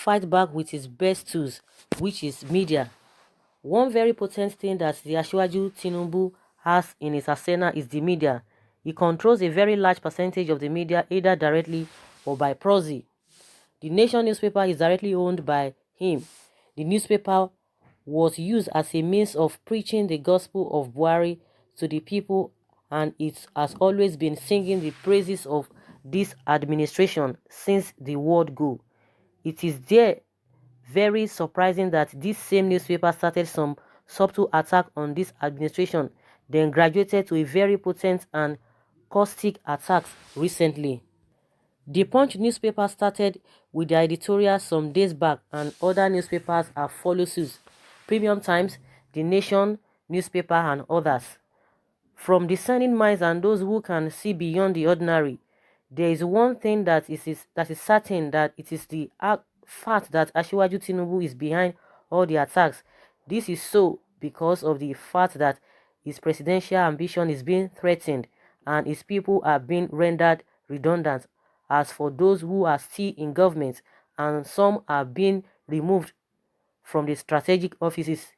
fight back with his best tools, which is media. One very potent thing that the Asiwaju Tinubu has in his arsenal is the media. He controls a very large percentage of the media, either directly or by proxy. The Nation newspaper is directly owned by him. The newspaper was used as a means of preaching the gospel of Buhari to the people, and it has always been singing the praises of this administration since the word go. It is there very surprising that this same newspaper started some subtle attack on this administration, then graduated to a very potent and caustic attacks recently. The Punch newspaper started with the editorial some days back, and other newspapers have followed suit. Premium Times, The Nation newspaper, and others. From discerning minds and those who can see beyond the ordinary, there is one thing that is certain, that it is the fact that Asiwaju Tinubu is behind all the attacks. This is so because of the fact that his presidential ambition is being threatened and his people are being rendered redundant. As for those who are still in government, and some are being removed from the strategic offices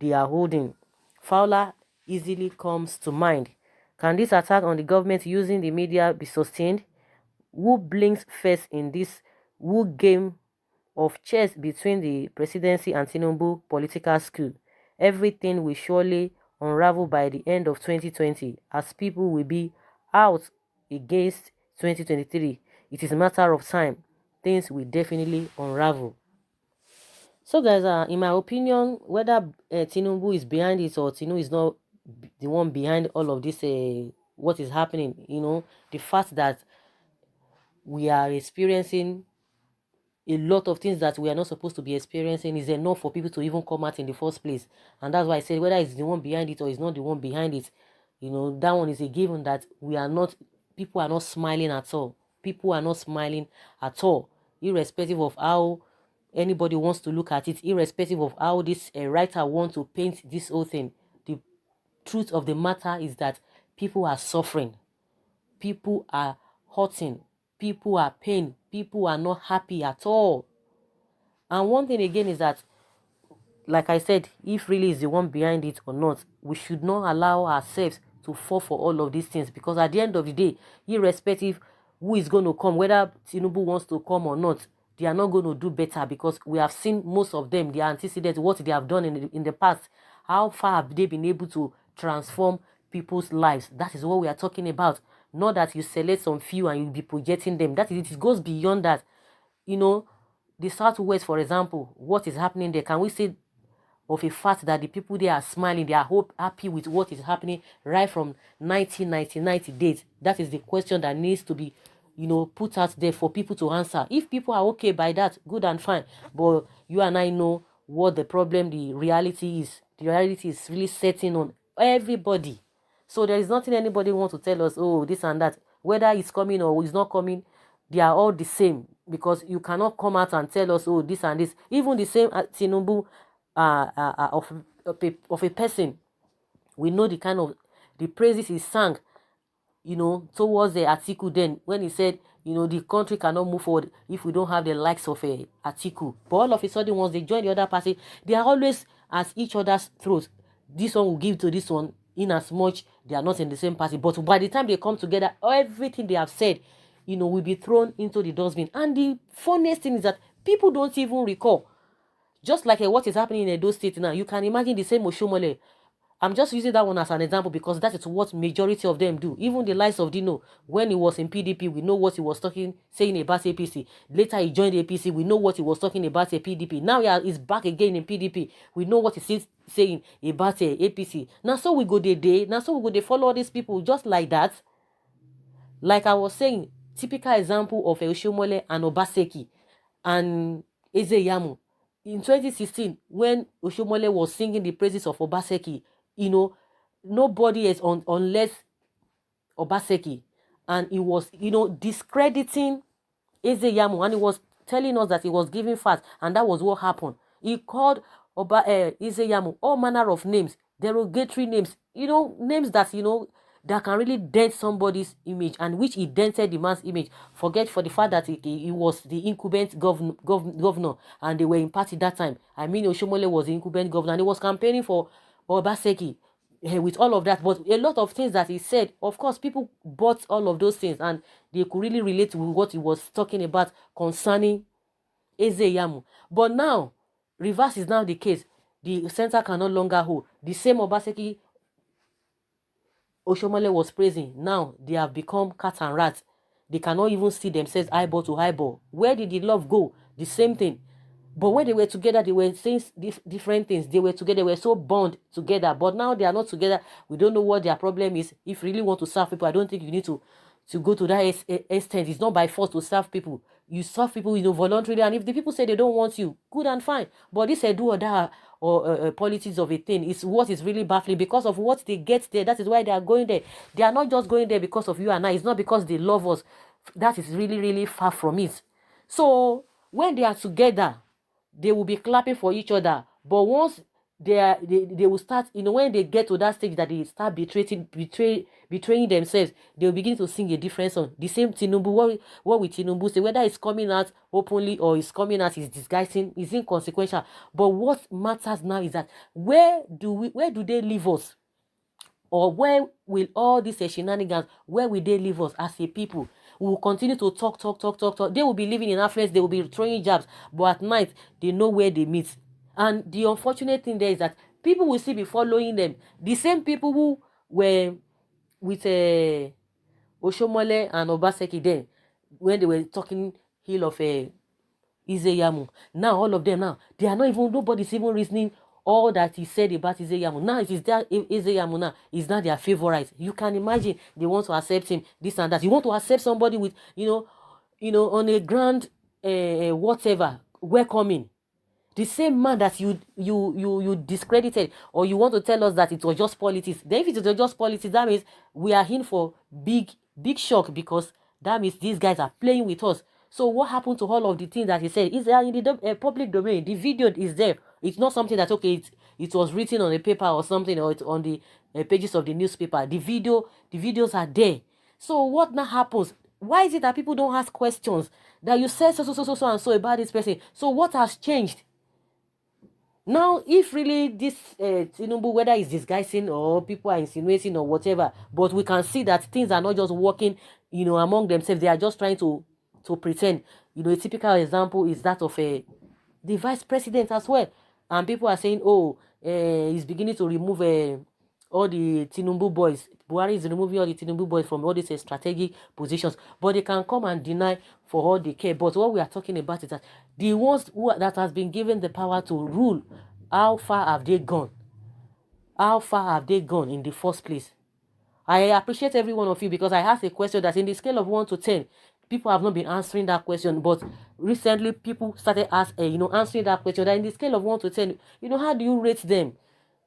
they are holding, Fowler easily comes to mind. Can this attack on the government using the media be sustained? Who blinks first in this game of chess between the presidency and Tinubu political school? Everything will surely unravel by the end of 2020, as people will be out against 2023. It is a matter of time. Things will definitely unravel. So guys, in my opinion, whether Tinubu is behind it or Tinubu is not the one behind all of this, what is happening, the fact that we are experiencing a lot of things that we are not supposed to be experiencing is enough for people to even come out in the first place. And that's why I said whether it's the one behind it or it's not the one behind it, that one is a given, that people are not smiling at all. People are not smiling at all, irrespective of how anybody wants to look at it, irrespective of how this writer wants to paint this whole thing. The truth of the matter is that people are suffering, people are hurting, people are pain, people are not happy at all. And one thing again is that, like I said, if really is the one behind it or not, we should not allow ourselves to fall for all of these things, because at the end of the day, irrespective who is going to come, whether Tinubu wants to come or not, they are not going to do better, because we have seen most of them, they antecedent what they have done in the past. How far have they been able to transform people's lives? That is what we are talking about. Not that you select some few and you'll be projecting them. That is, it goes beyond that. The Southwest, for example, what is happening there? Can we say of a fact that the people there are smiling, they are happy with what is happening right from 1999 to date? That is the question that needs to be, put out there for people to answer. If people are okay by that, good and fine. But you and I know what the problem, the reality is. The reality is really setting on everybody. So there is nothing anybody wants to tell us, oh, this and that. Whether it's coming or it's not coming, they are all the same. Because you cannot come out and tell us, oh, this and this. Even the same Tinubu of a person, we know the kind of the praises he sang, towards the Atiku then, when he said, the country cannot move forward if we don't have the likes of Atiku. But all of a sudden, once they join the other party, they are always at each other's throats. This one will give to this one, in as much they are not in the same party. But by the time they come together, everything they have said, will be thrown into the dustbin. And the funniest thing is that people don't even recall. Just like what is happening in Edo State now, you can imagine the same Oshomole. I'm just using that one as an example because that is what majority of them do. Even the likes of Dino, when he was in PDP, we know what he was saying about APC. Later he joined the APC, we know what he was talking about PDP. Now he's back again in PDP. We know what he's saying about APC. Now so we go they follow all these people just like that. Like I was saying, typical example of Oshomole and Obaseki and Ezeyamu. In 2016, when Oshomole was singing the praises of Obaseki, nobody else unless Obaseki, and he was, discrediting Ezeyamu, and he was telling us that he was giving fast, and that was what happened. He called Ezeyamu all manner of names, derogatory names, names that, that can really dent somebody's image, and which he dented the man's image. Forget for the fact that he was the incumbent governor, and they were in party that time. I mean, Oshomole was the incumbent governor, and he was campaigning for Obaseki. With all of that, but a lot of things that he said, of course, people bought all of those things, and they could really relate with what he was talking about concerning Ezeyamu. But now, reverse is now the case. The center can no longer hold. The same Obaseki Oshomole was praising, now they have become cat and rat. They cannot even see themselves eyeball to eyeball. Where did the love go? The same thing. But when they were together, they were saying different things. They were together, they were so bound together. But now they are not together. We don't know what their problem is. If you really want to serve people, I don't think you need to go to that extent. It's not by force to serve people. You serve people, voluntarily. And if the people say they don't want you, good and fine. But this do or that or politics of a thing is what is really baffling, because of what they get there. That is why they are going there. They are not just going there because of you and I. It's not because they love us. That is really, really far from it. So when they are together, they will be clapping for each other. But once they will start, when they get to that stage that they start betraying themselves, they will begin to sing a different song. The same Tinubu, what will Tinubu say? Whether it's coming out openly or it's coming out is disguising, is inconsequential. But what matters now is that where do they leave us? Or where will all these shenanigans, where will they leave us as a people? We will continue to talk. They will be living in affluence, they will be throwing jabs, but at night, they know where they meet. And the unfortunate thing there is that people will still be following them. The same people who were with Oshomole and Obaseki then, when they were talking hill of Izeyamu. Now, all of them now, they are not even, nobody's even reasoning all that he said about Izeyamu. Now, it is that Izeyamu now is not their favorite. You can imagine they want to accept him, this and that. You want to accept somebody with, on a grand, whatever, welcoming. The same man that you discredited, or you want to tell us that it was just politics. Then if it was just politics, that means we are in for big shock, because that means these guys are playing with us. So what happened to all of the things that he said? Is there in the public domain? The video is there. It's not something that, okay, it was written on a paper or something, or it's on the pages of the newspaper. The videos are there. So what now happens? Why is it that people don't ask questions? That you said so and so about this person. So what has changed? Now, if really this Tinubu, whether it's disguising or people are insinuating or whatever, but we can see that things are not just working, among themselves. They are just trying to pretend. A typical example is that of the vice president as well. And people are saying, oh, he's beginning to remove all the Tinubu boys. Buhari is removing all the Tinubu boys from all these strategic positions. But they can come and deny for all they care. But what we are talking about is that the ones that has been given the power to rule, how far have they gone? How far have they gone in the first place? I appreciate every one of you, because I asked a question that in the scale of 1 to 10, people have not been answering that question. But recently, people started answering that question. That in the scale of 1 to 10, how do you rate them?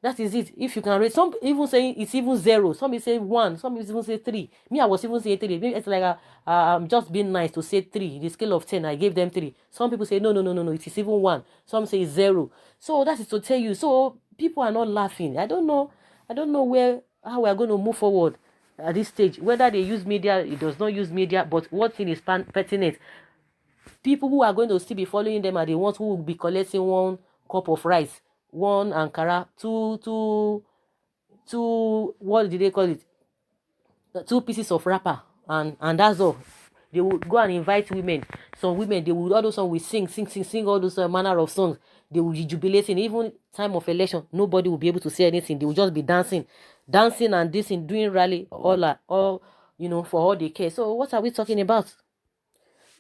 That is it. If you can rate, some even saying it's even 0. Some is say 1. Some is even say 3. Me, I was even saying 3. Maybe it's like I'm just being nice to say 3. In the scale of 10, I gave them 3. Some people say no. It is even 1. Some say 0. So that is to tell you. So people are not laughing. I don't know how we are going to move forward at this stage. Whether they use media, it does not use media. But one thing is pertinent. People who are going to still be following them are the ones who will be collecting 1 cup of rice, 1 Ankara, two, what did they call it? 2 pieces of wrapper, and that's all. They would go and invite women. Some women, they would, all those songs will sing all those manner of songs. They will be jubilating. Even time of election, nobody will be able to say anything. They will just be dancing and this and doing rally, all for all they care. So what are we talking about?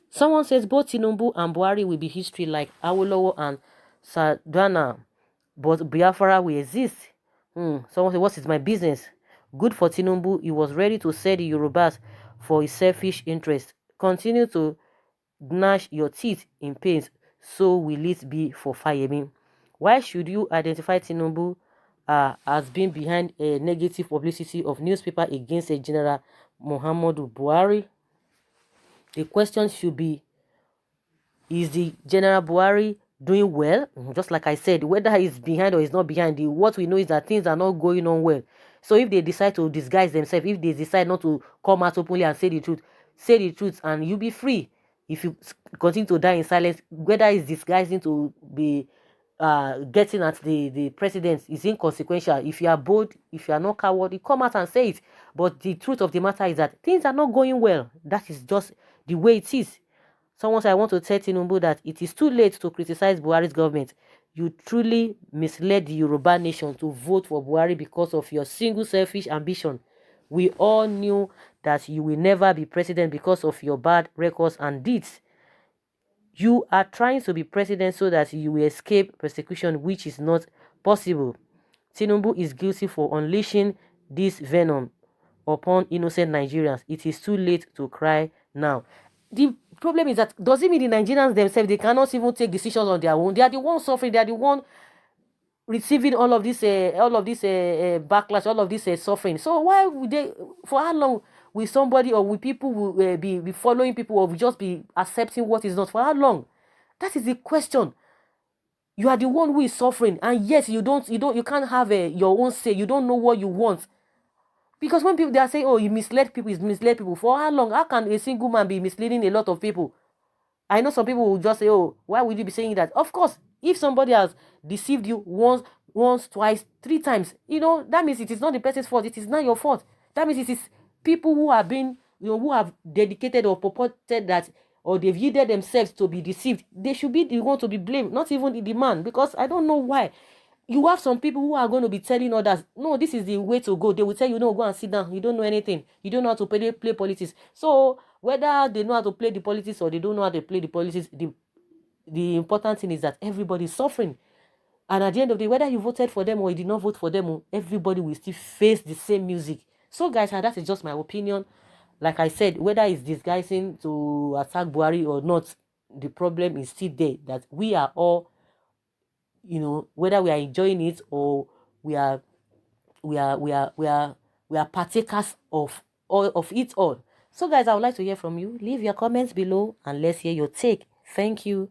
Someone says both Tinubu and Buhari will be history like Awolowo and Sadana, but Biafra will exist. Someone says, what is my business? Good for Tinubu. He was ready to sell the Yorubas for his selfish interest. Continue to gnash your teeth in pain. So will it be for Fayemi. Why should you identify Tinubu as being behind a negative publicity of newspaper against a General Muhammadu Buhari? The question should be, is the General Buhari doing well? Just like I said, whether he's behind or he's not behind, what we know is that things are not going on well. So if they decide to disguise themselves, if they decide not to come out openly and say the truth, and you be free. If you continue to die in silence, whether it's disguising to be getting at the president, is inconsequential. If you are bold, if you are not coward, you come out and say it. But the truth of the matter is that things are not going well. That is just the way it is. Someone said, I want to tell Tinubu that it is too late to criticize Buhari's government. You truly misled the Yoruba nation to vote for Buhari because of your single selfish ambition. We all knew that you will never be president because of your bad records and deeds. You are trying to be president so that you will escape persecution, which is not possible. Tinubu is guilty for unleashing this venom upon innocent Nigerians. It is too late to cry now. The problem is that, does it mean the Nigerians themselves, they cannot even take decisions on their own? They are the ones suffering. They are the one receiving all of this backlash, all of this suffering. So why would they, for how long will somebody, or will people will be following people, or will just be accepting what is not? For how long? That is the question. You are the one who is suffering, and yes, you can't have your own say. You don't know what you want. Because when people, they are saying, oh, you misled people, for how long? How can a single man be misleading a lot of people? I know some people will just say, oh, why would you be saying that? Of course, if somebody has deceived you once, twice, 3 times, that means it is not the person's fault. It is not your fault. That means it is people who have been, who have dedicated or purported that, or they've yielded themselves to be deceived. They should be the one to be blamed, not even the man. Because I don't know why. You have some people who are going to be telling others, no, this is the way to go. They will tell you, no, go and sit down. You don't know anything. You don't know how to play politics. So whether they know how to play the politics or they don't know how to play the politics, the important thing is that everybody is suffering. And at the end of the day, whether you voted for them or you did not vote for them, everybody will still face the same music. So guys, that is just my opinion. Like I said, whether it's disguising to attack Buhari or not, the problem is still there. That we are all, whether we are enjoying it or we are partakers of all of it all. So guys, I would like to hear from you. Leave your comments below and let's hear your take. Thank you.